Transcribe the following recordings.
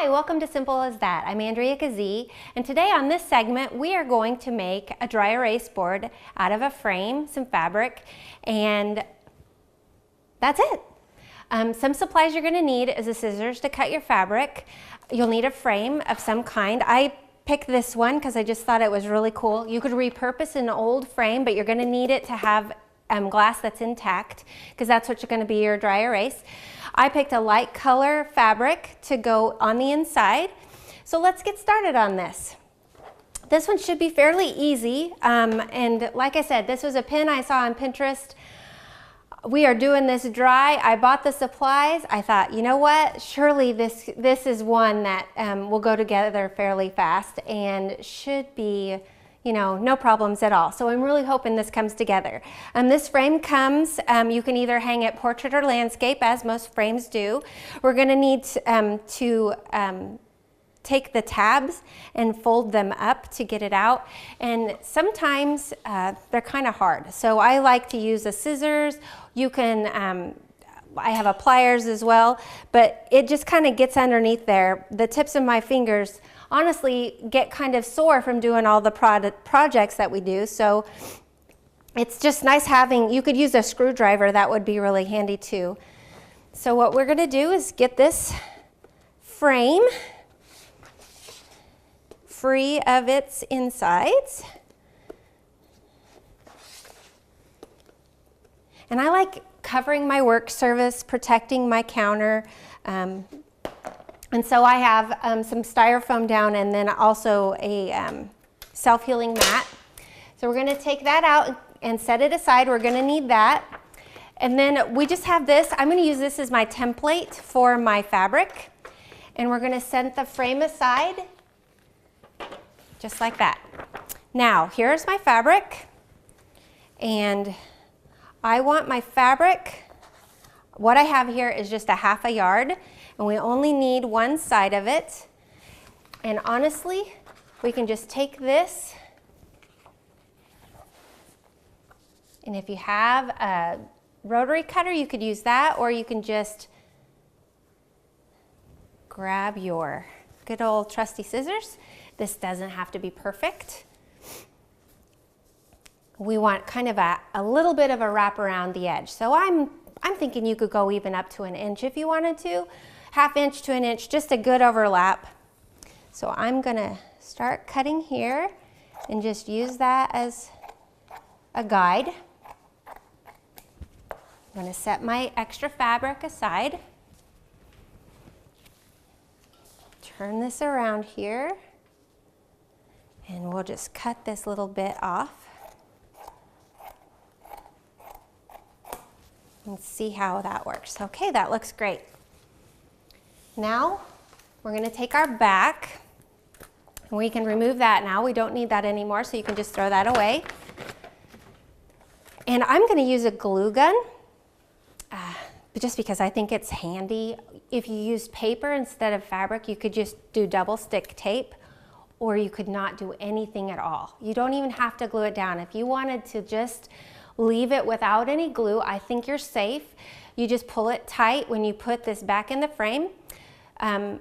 Hi, welcome to Simple as That. I'm Andrea Keesee, and today on this segment we are going to make a dry erase board out of a frame, some fabric, and that's it. Some supplies you're going to need is the scissors to cut your fabric. You'll need a frame of some kind. I picked this one because I just thought it was really cool. You could repurpose an old frame, but you're going to need it to have glass that's intact because that's what's going to be your dry erase. I picked a light color fabric to go on the inside. So let's get started on this. This one should be fairly easy. And like I said, this was a pin I saw on Pinterest. We are doing this dry. I bought the supplies. I thought, you know what? Surely this is one that will go together fairly fast and should be, you know, no problems at all. So I'm really hoping this comes together. This frame comes, you can either hang it portrait or landscape, as most frames do. We're gonna need to take the tabs and fold them up to get it out. And sometimes they're kind of hard. So I like to use the scissors. You can, I have a pliers as well, but it just kind of gets underneath there. The tips of my fingers honestly get kind of sore from doing all the projects that we do. So it's just nice having, you could use a screwdriver, that would be really handy too. So what we're gonna do is get this frame free of its insides. And I like covering my work surface, protecting my counter. And so I have some styrofoam down and then also a self-healing mat. So we're gonna take that out and set it aside. We're gonna need that. And then we just have this. I'm gonna use this as my template for my fabric. And we're gonna set the frame aside, just like that. Now, here's my fabric. And I want my fabric, what I have here is just a ½ yard. And we only need one side of it. And honestly, we can just take this, and if you have a rotary cutter, you could use that, or you can just grab your good old trusty scissors. This doesn't have to be perfect. We want kind of a little bit of a wrap around the edge. So I'm thinking you could go even up to 1 inch if you wanted to. ½ inch to 1 inch, just a good overlap. So I'm gonna start cutting here and just use that as a guide. I'm gonna set my extra fabric aside. Turn this around here, and we'll just cut this little bit off and see how that works. Okay, that looks great. Now, we're gonna take our back, and we can remove that now. We don't need that anymore, so you can just throw that away. And I'm gonna use a glue gun, just because I think it's handy. If you used paper instead of fabric, you could just do double stick tape, or you could not do anything at all. You don't even have to glue it down. If you wanted to just leave it without any glue, I think you're safe. You just pull it tight when you put this back in the frame.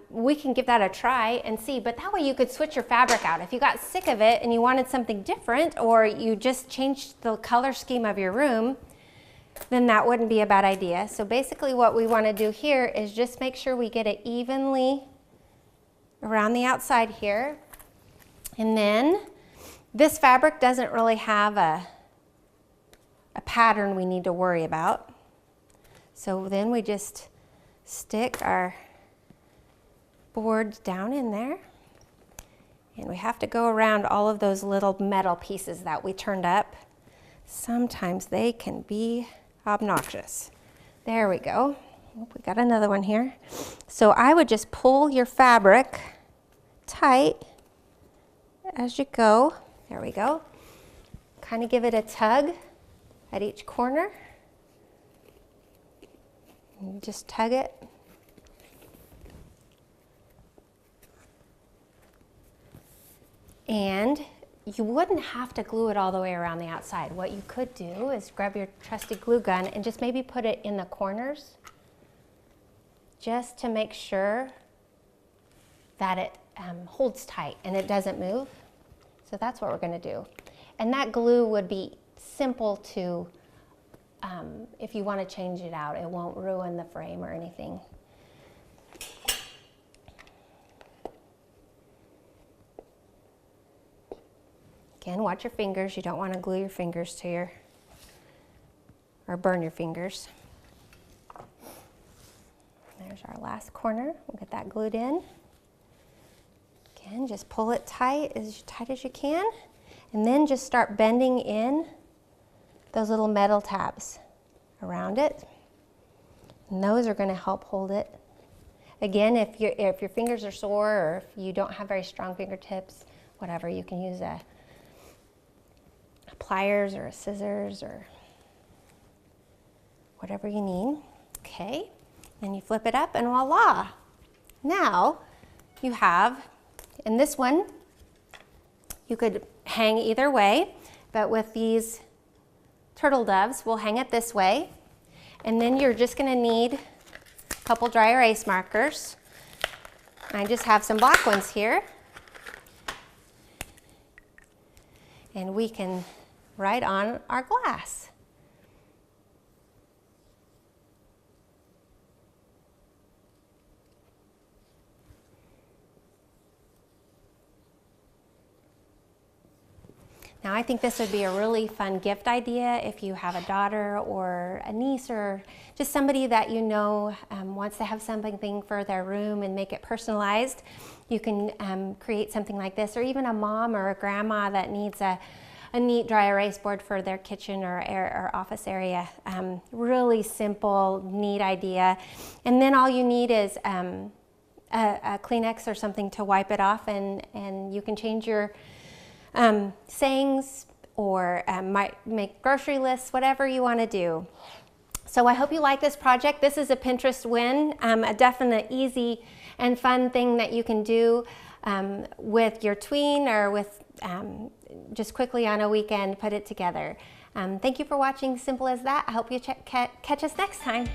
We can give that a try and see, but that way you could switch your fabric out. If you got sick of it and you wanted something different, or you just changed the color scheme of your room, then that wouldn't be a bad idea. So basically what we want to do here is just make sure we get it evenly around the outside here. And then this fabric doesn't really have a pattern we need to worry about. So then we just stick our board down in there, and we have to go around all of those little metal pieces that we turned up. Sometimes they can be obnoxious. There we go. Oh, we got another one here. So I would just pull your fabric tight as you go. There we go. Kind of give it a tug at each corner. And just tug it. And you wouldn't have to glue it all the way around the outside. What you could do is grab your trusty glue gun and just maybe put it in the corners, just to make sure that it holds tight and it doesn't move. So that's what we're going to do. And that glue would be simple to, if you want to change it out, it won't ruin the frame or anything. Again, watch your fingers. You don't want to glue your fingers to your, or burn your fingers. There's our last corner. We'll get that glued in. Again, just pull it tight as you can, and then just start bending in those little metal tabs around it. And those are going to help hold it. Again, if your fingers are sore or if you don't have very strong fingertips, whatever, you can use a pliers or a scissors or whatever you need. Okay, then you flip it up and voila. Now you have, in this one, you could hang either way, but with these turtle doves, we'll hang it this way. And then you're just gonna need a couple dry erase markers. I just have some black ones here. And we can write on our glass. Now I think this would be a really fun gift idea if you have a daughter or a niece or just somebody that you know wants to have something for their room and make it personalized. You can create something like this, or even a mom or a grandma that needs a neat dry erase board for their kitchen or office area. Really simple, neat idea. And then all you need is a Kleenex or something to wipe it off, and you can change your sayings or might make grocery lists, whatever you want to do. So I hope you like this project. This is a Pinterest win, a definite easy and fun thing that you can do with your tween or with just quickly on a weekend, put it together. Thank you for watching Simple as That. I hope you catch us next time.